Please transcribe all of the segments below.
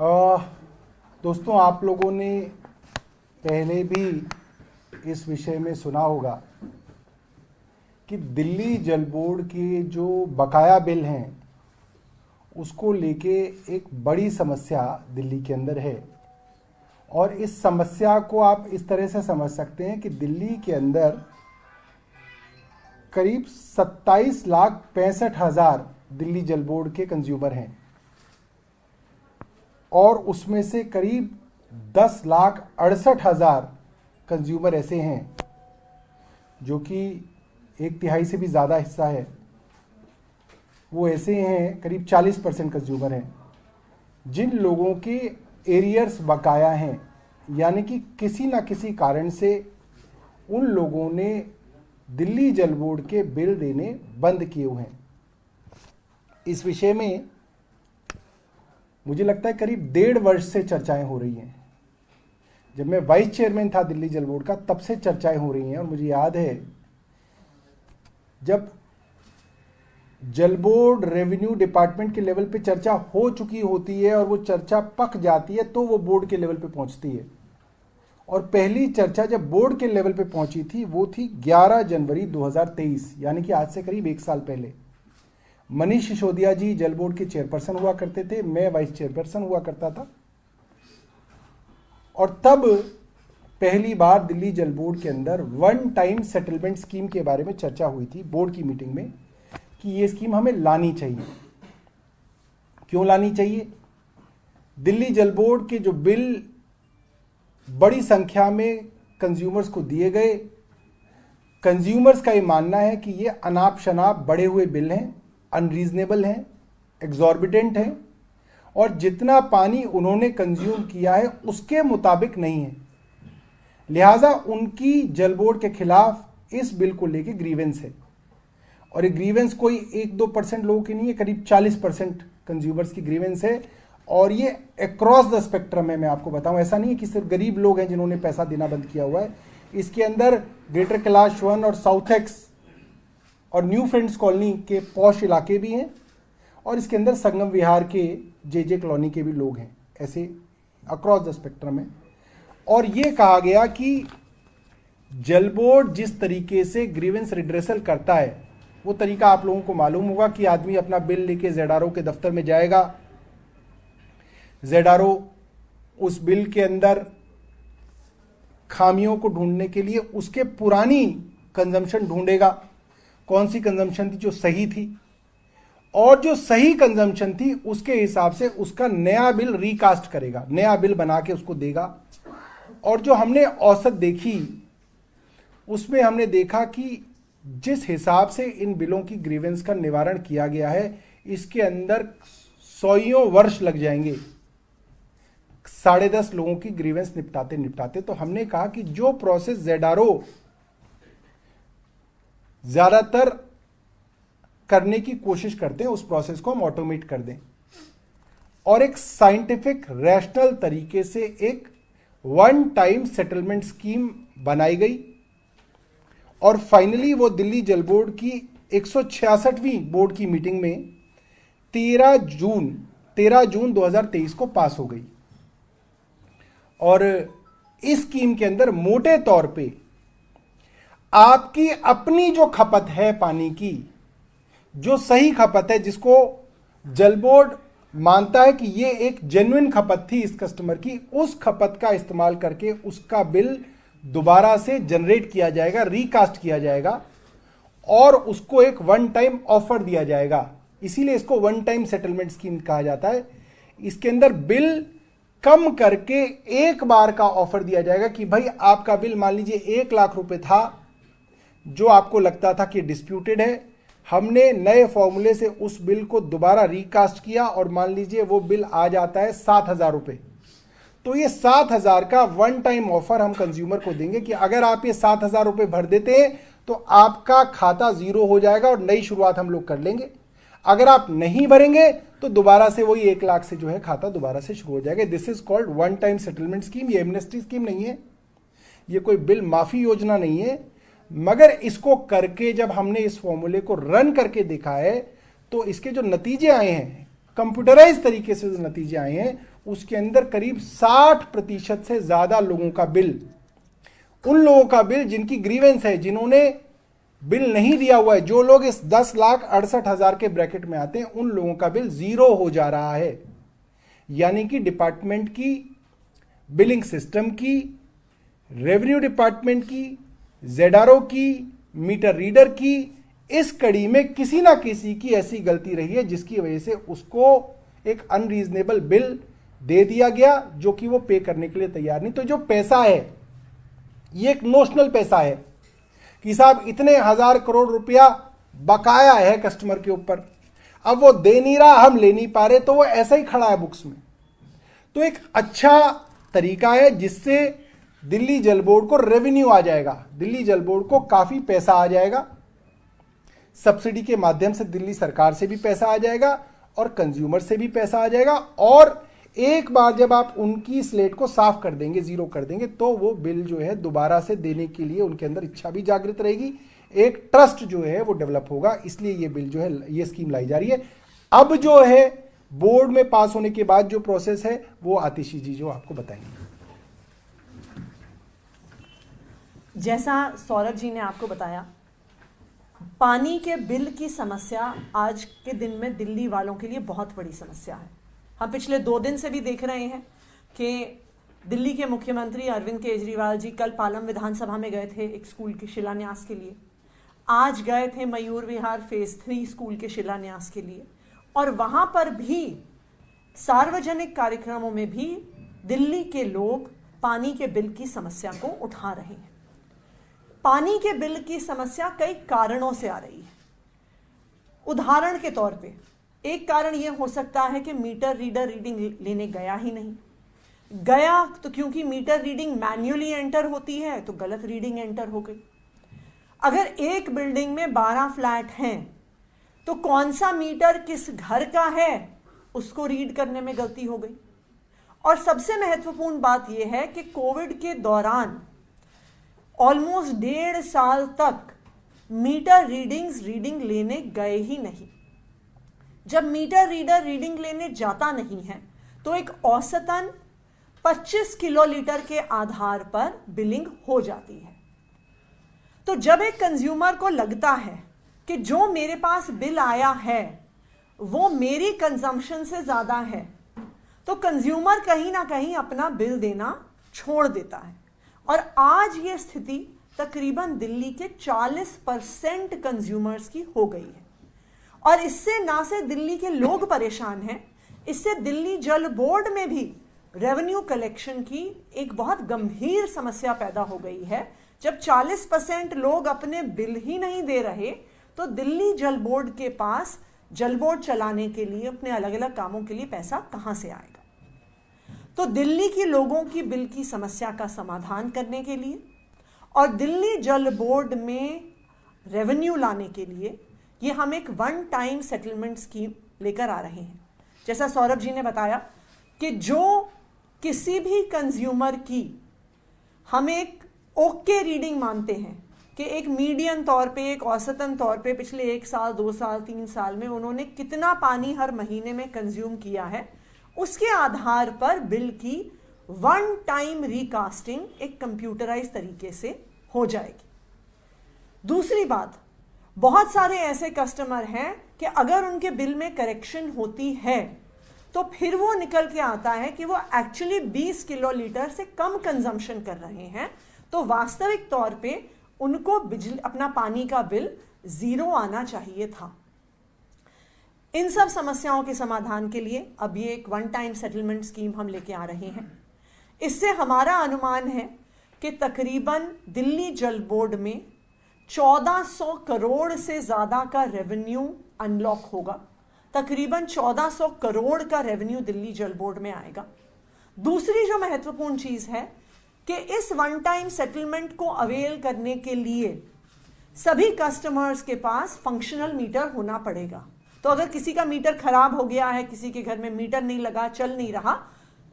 दोस्तों, आप लोगों ने पहले भी इस विषय में सुना होगा कि दिल्ली जल बोर्ड के जो बकाया बिल हैं उसको लेके एक बड़ी समस्या दिल्ली के अंदर है। और इस समस्या को आप इस तरह से समझ सकते हैं कि दिल्ली के अंदर करीब 27,65,000 दिल्ली जल बोर्ड के कंज्यूमर हैं और उसमें से करीब 10,68,000 कंज्यूमर ऐसे हैं जो कि 1/3 से भी ज़्यादा हिस्सा है, वो ऐसे हैं, करीब 40% कंज्यूमर हैं जिन लोगों के एरियर्स बकाया हैं, यानी कि किसी ना किसी कारण से उन लोगों ने दिल्ली जल बोर्ड के बिल देने बंद किए हुए हैं। इस विषय में मुझे लगता है करीब 1.5 वर्ष से चर्चाएं हो रही हैं। जब मैं वाइस चेयरमैन था दिल्ली जल बोर्ड का, तब से चर्चाएं हो रही हैं। और मुझे याद है जब जल बोर्ड रेवेन्यू डिपार्टमेंट के लेवल पे चर्चा हो चुकी होती है और वो चर्चा पक जाती है तो वो बोर्ड के लेवल पे पहुंचती है। और पहली चर्चा जब बोर्ड के लेवल पे पहुंची थी वो थी 11 जनवरी 2023, यानी कि आज से करीब 1 साल पहले। मनीष सिसोदिया जी जल बोर्ड के चेयरपर्सन हुआ करते थे, मैं वाइस चेयरपर्सन हुआ करता था। और तब पहली बार दिल्ली जल बोर्ड के अंदर वन टाइम सेटलमेंट स्कीम के बारे में चर्चा हुई थी बोर्ड की मीटिंग में कि ये स्कीम हमें लानी चाहिए। क्यों लानी चाहिए? दिल्ली जल बोर्ड के जो बिल बड़ी संख्या में कंज्यूमर्स को दिए गए, कंज्यूमर्स का ये मानना है कि ये अनाप शनाप बढ़े हुए बिल हैं, अनरीजनेबल हैं, एग्जॉर्बिटेंट हैं और जितना पानी उन्होंने कंज्यूम किया है उसके मुताबिक नहीं है। लिहाजा उनकी जल बोर्ड के खिलाफ इस बिल को लेके ग्रीवेंस है। और ये ग्रीवेंस कोई 1-2% लोगों की नहीं है, करीब 40% कंज्यूमर्स की ग्रीवेंस है। और ये अक्रॉस द स्पेक्ट्रम है। मैं आपको बताऊं, ऐसा नहीं है कि सिर्फ गरीब लोग हैं जिन्होंने पैसा देना बंद किया हुआ है। इसके अंदर ग्रेटर कैलाश वन और साउथ एक्स और न्यू फ्रेंड्स कॉलोनी के पॉश इलाके भी हैं और इसके अंदर संगम विहार के जे कॉलोनी के भी लोग हैं। ऐसे अक्रॉस द स्पेक्ट्रम है। और ये कहा गया कि जल बोर्ड जिस तरीके से ग्रीवेंस रिड्रेसल करता है वो तरीका आप लोगों को मालूम होगा कि आदमी अपना बिल लेके ZRO के दफ्तर में जाएगा, ZRO उस बिल के अंदर खामियों को ढूंढने के लिए उसके पुरानी कंजम्पशन ढूंढेगा, कौन सी कंजम्पशन थी जो सही थी, और जो सही कंजम्पशन थी उसके हिसाब से उसका नया बिल रिकास्ट करेगा, नया बिल बना के उसको देगा। और जो हमने औसत देखी उसमें हमने देखा कि जिस हिसाब से इन बिलों की ग्रीवेंस का निवारण किया गया है इसके अंदर 100 वर्ष लग जाएंगे 10.5 लोगों की ग्रीवेंस निपटाते। तो हमने कहा कि जो प्रोसेस ZRO ज्यादातर करने की कोशिश करते हैं उस प्रोसेस को हम ऑटोमेट कर दें और एक साइंटिफिक रैशनल तरीके से एक वन टाइम सेटलमेंट स्कीम बनाई गई। और फाइनली वो दिल्ली जल बोर्ड की 166वीं बोर्ड की मीटिंग में 13 जून 2023 को पास हो गई। और इस स्कीम के अंदर मोटे तौर पे आपकी अपनी जो खपत है पानी की, जो सही खपत है, जिसको जल बोर्ड मानता है कि ये एक जेन्युइन खपत थी इस कस्टमर की, उस खपत का इस्तेमाल करके उसका बिल दोबारा से जनरेट किया जाएगा, रिकास्ट किया जाएगा और उसको एक वन टाइम ऑफर दिया जाएगा। इसीलिए इसको वन टाइम सेटलमेंट स्कीम कहा जाता है। इसके अंदर बिल कम करके एक बार का ऑफर दिया जाएगा कि भाई आपका बिल मान लीजिए 1 लाख रुपए था जो आपको लगता था कि डिस्प्यूटेड है, हमने नए फॉर्मूले से उस बिल को दोबारा रिकास्ट किया और मान लीजिए वो बिल आ जाता है 7,000 रुपए। तो ये 7,000 का वन टाइम ऑफर हम कंज्यूमर को देंगे कि अगर आप ये 7,000 रुपए भर देते हैं तो आपका खाता 0 हो जाएगा और नई शुरुआत हम लोग कर लेंगे। अगर आप नहीं भरेंगे तो दोबारा से वही 1 लाख से जो है खाता दोबारा से शुरू हो जाएगा। This is called one time settlement scheme. ये एमनेस्टी स्कीम नहीं है, ये कोई बिल माफी योजना नहीं है, मगर इसको करके जब हमने इस फॉर्मूले को रन करके देखा है तो इसके जो नतीजे आए हैं, कंप्यूटराइज तरीके से जो नतीजे आए हैं, उसके अंदर करीब 60% से ज्यादा लोगों का बिल, उन लोगों का बिल जिनकी ग्रीवेंस है, जिन्होंने बिल नहीं दिया हुआ है, जो लोग इस 10,68,000 के ब्रैकेट में आते हैं, उन लोगों का बिल 0 हो जा रहा है। यानी कि डिपार्टमेंट की, बिलिंग सिस्टम की, रेवेन्यू डिपार्टमेंट की, ZRO की, मीटर रीडर की, इस कड़ी में किसी ना किसी की ऐसी गलती रही है जिसकी वजह से उसको एक अनरीजनेबल बिल दे दिया गया जो कि वो पे करने के लिए तैयार नहीं। तो जो पैसा है ये एक नोशनल पैसा है कि साहब इतने 1000 करोड़ रुपया बकाया है कस्टमर के ऊपर, अब वो दे नहीं रहा, हम ले नहीं पा रहे, तो वो ऐसा ही खड़ा है बुक्स में। तो एक अच्छा तरीका है जिससे दिल्ली जल बोर्ड को रेवेन्यू आ जाएगा, दिल्ली जल बोर्ड को काफी पैसा आ जाएगा, सब्सिडी के माध्यम से दिल्ली सरकार से भी पैसा आ जाएगा और कंज्यूमर से भी पैसा आ जाएगा। और एक बार जब आप उनकी स्लेट को साफ कर देंगे, जीरो कर देंगे, तो वो बिल जो है दोबारा से देने के लिए उनके अंदर इच्छा भी जागृत रहेगी, एक ट्रस्ट जो है वो डेवलप होगा। इसलिए ये बिल जो है, ये स्कीम लाई जा रही है। अब जो है बोर्ड में पास होने के बाद जो प्रोसेस है वो आतिशी जी जो आपको बताएंगे। जैसा सौरभ जी ने आपको बताया, पानी के बिल की समस्या आज के दिन में दिल्ली वालों के लिए बहुत बड़ी समस्या है। हम पिछले 2 दिन से भी देख रहे हैं कि दिल्ली के मुख्यमंत्री अरविंद केजरीवाल जी कल पालम विधानसभा में गए थे एक स्कूल के शिलान्यास के लिए, आज गए थे मयूर विहार फेज 3 स्कूल के शिलान्यास के लिए, और वहां पर भी सार्वजनिक कार्यक्रमों में भी दिल्ली के लोग पानी के बिल की समस्या को उठा रहे हैं। पानी के बिल की समस्या कई कारणों से आ रही है। उदाहरण के तौर पे एक कारण यह हो सकता है कि मीटर रीडर रीडिंग लेने गया ही नहीं, गया तो क्योंकि मीटर रीडिंग मैन्युअली एंटर होती है तो गलत रीडिंग एंटर हो गई। अगर एक बिल्डिंग में 12 फ्लैट हैं तो कौन सा मीटर किस घर का है उसको रीड करने में गलती हो गई। और सबसे महत्वपूर्ण बात यह है कि कोविड के दौरान ऑलमोस्ट 1.5 साल तक मीटर रीडिंग लेने गए ही नहीं। जब मीटर रीडर रीडिंग लेने जाता नहीं है तो एक औसतन 25 किलोलीटर के आधार पर बिलिंग हो जाती है। तो जब एक कंज्यूमर को लगता है कि जो मेरे पास बिल आया है वो मेरी कंजम्पशन से ज्यादा है, तो कंज्यूमर कहीं ना कहीं अपना बिल देना छोड़ देता है। और आज ये स्थिति तकरीबन दिल्ली के 40% कंज्यूमर्स की हो गई है। और इससे ना से दिल्ली के लोग परेशान हैं, इससे दिल्ली जल बोर्ड में भी रेवेन्यू कलेक्शन की एक बहुत गंभीर समस्या पैदा हो गई है। जब 40% लोग अपने बिल ही नहीं दे रहे तो दिल्ली जल बोर्ड के पास जल बोर्ड चलाने के लिए, अपने अलग अलग कामों के लिए पैसा कहां से आएगा। तो दिल्ली के लोगों की बिल की समस्या का समाधान करने के लिए और दिल्ली जल बोर्ड में रेवेन्यू लाने के लिए ये हम एक 1 टाइम सेटलमेंट स्कीम लेकर आ रहे हैं। जैसा सौरभ जी ने बताया कि जो किसी भी कंज्यूमर की हम एक ओके रीडिंग मानते हैं कि एक मीडियन तौर पे, एक औसतन तौर पे पिछले 1 साल, 2 साल, 3 साल में उन्होंने कितना पानी हर महीने में कंज्यूम किया है, उसके आधार पर बिल की 1 टाइम रिकास्टिंग एक कंप्यूटराइज तरीके से हो जाएगी। दूसरी बात, बहुत सारे ऐसे कस्टमर हैं कि अगर उनके बिल में करेक्शन होती है तो फिर वो निकल के आता है कि वो एक्चुअली 20 किलोलीटर से कम कंजम्पशन कर रहे हैं, तो वास्तविक तौर पे उनको बिजली, अपना पानी का बिल 0 आना चाहिए था। इन सब समस्याओं के समाधान के लिए अब ये एक 1 टाइम सेटलमेंट स्कीम हम लेके आ रहे हैं। इससे हमारा अनुमान है कि तकरीबन दिल्ली जल बोर्ड में 1400 करोड़ से ज्यादा का रेवेन्यू अनलॉक होगा। तकरीबन 1400 करोड़ का रेवेन्यू दिल्ली जल बोर्ड में आएगा। दूसरी जो महत्वपूर्ण चीज है कि इस 1 टाइम सेटलमेंट को अवेल करने के लिए सभी कस्टमर्स के पास फंक्शनल मीटर होना पड़ेगा। तो अगर किसी का मीटर खराब हो गया है, किसी के घर में मीटर नहीं लगा, चल नहीं रहा,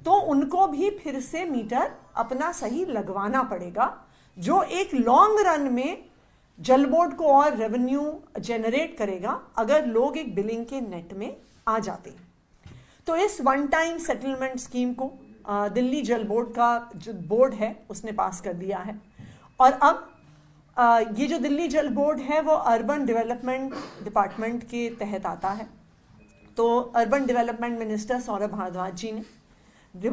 तो उनको भी फिर से मीटर अपना सही लगवाना पड़ेगा, जो एक लॉन्ग रन में जल बोर्ड को और रेवेन्यू जनरेट करेगा अगर लोग एक बिलिंग के नेट में आ जाते हैं। तो इस वन टाइम सेटलमेंट स्कीम को दिल्ली जल बोर्ड का जो बोर्ड है उसने पास कर दिया है। और अब ये जो दिल्ली जल बोर्ड है वो अर्बन डेवलपमेंट डिपार्टमेंट के तहत आता है। तो urban development minister Saurabh Bharadwaj ji ने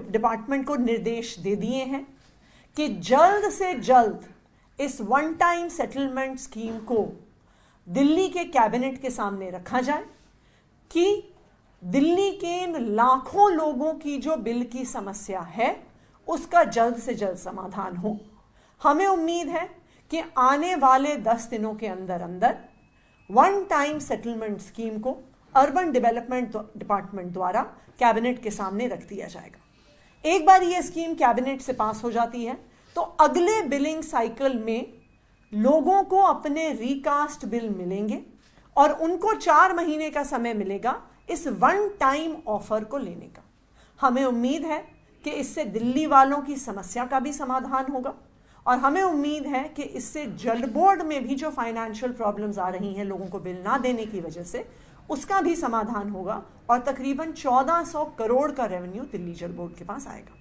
डिपार्टमेंट को निर्देश दे दिए हैं कि जल्द से जल्द इस वन टाइम सेटलमेंट स्कीम को दिल्ली के कैबिनेट के सामने रखा जाए कि दिल्ली के इन लाखों लोगों की जो बिल की समस्या है उसका जल्द से जल्द समाधान हो। हमें उम्मीद है कि आने वाले 10 दिनों के अंदर अंदर वन टाइम सेटलमेंट स्कीम को अर्बन डेवलपमेंट डिपार्टमेंट द्वारा कैबिनेट के सामने रख दिया जाएगा। एक बार ये स्कीम कैबिनेट से पास हो जाती है तो अगले बिलिंग साइकिल में लोगों को अपने रिकास्ट बिल मिलेंगे और उनको 4 महीने का समय मिलेगा इस वन टाइम ऑफर को लेने का। हमें उम्मीद है कि इससे दिल्ली वालों की समस्या का भी समाधान होगा और हमें उम्मीद है कि इससे जल बोर्ड में भी जो फाइनेंशियल प्रॉब्लम्स आ रही हैं लोगों को बिल ना देने की वजह से उसका भी समाधान होगा और तकरीबन 1400 करोड़ का रेवेन्यू दिल्ली जल बोर्ड के पास आएगा।